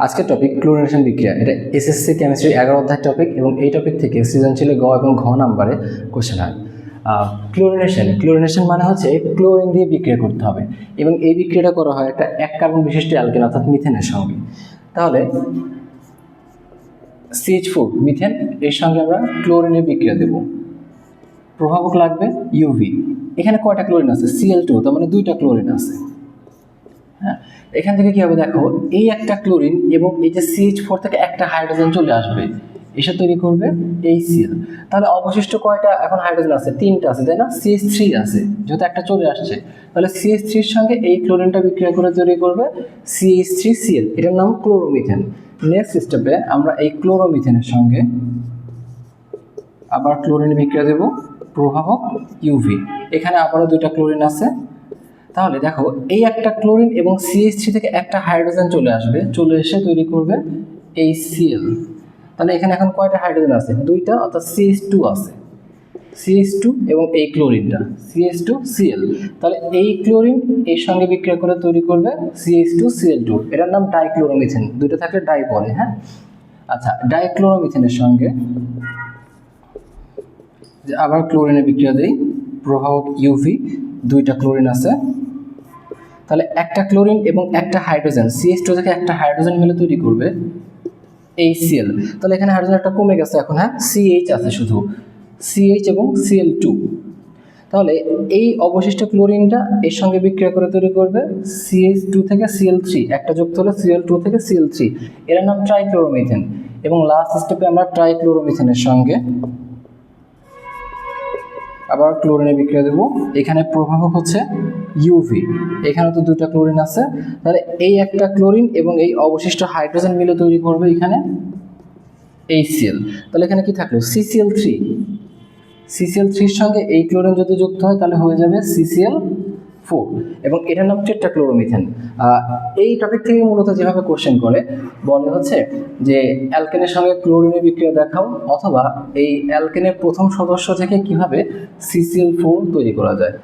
আজকের topic chlorination বিক্রিয়া। এটা এসএসসি কেমিস্ট্রি 11 অধ্যায় টপিক এবং এই টপিক থেকে সৃজনশীলে গ এবং ঘ নাম্বারে কোশ্চেন হয়। ক্লোরিনেশন মানে হচ্ছে ক্লোরিন দিয়ে বিক্রিয়া করতে হবে এবং এই বিক্রিয়াটা করা হয় একটা এক কার্বন বিশিষ্ট অ্যালকেন অর্থাৎ মিথেনের সঙ্গে। তাহলে CH4 মিথেন, এর সঙ্গে আমরা ক্লোরিনের বিক্রিয়া দেব। প্রভাবক লাগবে ইউভি। এখানে কয়টা ক্লোরিন আছে? Cl2, তার মানে 2টা ক্লোরিন আছে। হ্যাঁ, এখান থেকে কি হবে দেখো, এই একটা ক্লোরিন এবং এই যে CH4 থেকে একটা হাইড্রোজেন চলে আসবে, এসে তৈরি করবে HCl। তাহলে অবশিষ্ট কয়টা এখন হাইড্রোজেন আছে? 3টা আছে, তাই না? CH3 আছে, যেহেতু একটা চলে আসছে, তাহলে CH3 এর সঙ্গে এই ক্লোরিনটা বিক্রিয়া করে তৈরি করবে CH3Cl, এটার নাম ক্লোরোমিথেন। নেক্সট স্টেপে আমরা এই ক্লোরোমিথেনের সঙ্গে আবার ক্লোরিন বিক্রিয়া দেব, প্রভাবক ইউভি। এখানে আবারও 2টা ক্লোরিন আছে। তাহলে দেখো, এই একটা ক্লোরিন এবং CH3 থেকে একটা হাইড্রোজেন চলে আসবে, চলে এসে তৈরি করবে HCl। তাহলে এখানে এখন কয়টা হাইড্রোজেন আছে? 2টা, অর্থাৎ CH2 আছে। CH2 এবং এই ক্লোরিনটা CH2Cl। তাহলে এই ক্লোরিন এর সঙ্গে বিক্রিয়া করে তৈরি করবে CH2Cl2, এটার নাম ডাইক্লোরোমিথেন। 2টা থাকলে ডাই বলে। হ্যাঁ, আচ্ছা, ডাইক্লোরোমিথেনের সঙ্গে আবার ক্লোরিনের বিক্রিয়া দেই, প্রভাবক ইউভি। 2টা ক্লোরিন আছে। তাহলে একটা ক্লোরিন এবং একটা হাইড্রোজেন, CH2 থেকে একটা হাইড্রোজেন মিলে তৈরি করবে HCl। তাহলে এখানে হাইড্রোজেন একটা কমে গেছে, এখন হ্যাঁ CH আছে, শুধু CH এবং Cl2। তাহলে এই অবশিষ্ট ক্লোরিনটা এর সঙ্গে বিক্রিয়া করে তৈরি করবে CH2 থেকে Cl3, একটা যুক্ত হলে Cl2 থেকে Cl3, এর নাম ট্রাইক্লোরোমিথেন। এবং লাস্ট স্টেপে আমরা ট্রাইক্লোরোমিথেনের সঙ্গে আবার ক্লোরিনের বিক্রিয়া দেব। এখানে প্রভাবক হচ্ছে ইউভি। এখানে তো 2টা ক্লোরিন আছে, তাহলে এই একটা ক্লোরিন এবং এই অবশিষ্ট হাইড্রোজেন মিলে তৈরি করবে এখানে HCl। তাহলে এখানে কি থাকলো? CCl3। CCl3 এর সঙ্গে এই ক্লোরিন যদি যুক্ত হয় তাহলে হয়ে যাবে CCl4 এবং এটার নাম টেট্রাক্লোরোমিথেন। এই টপিক থেকে মূলত যেভাবে কোশ্চেন করে, বলে হচ্ছে যে অ্যালকেনের সঙ্গে ক্লোরিনের বিক্রিয়া দেখাও, অথবা এই অ্যালকেনের প্রথম সদস্য থেকে কিভাবে CCl4 তৈরি করা যায়।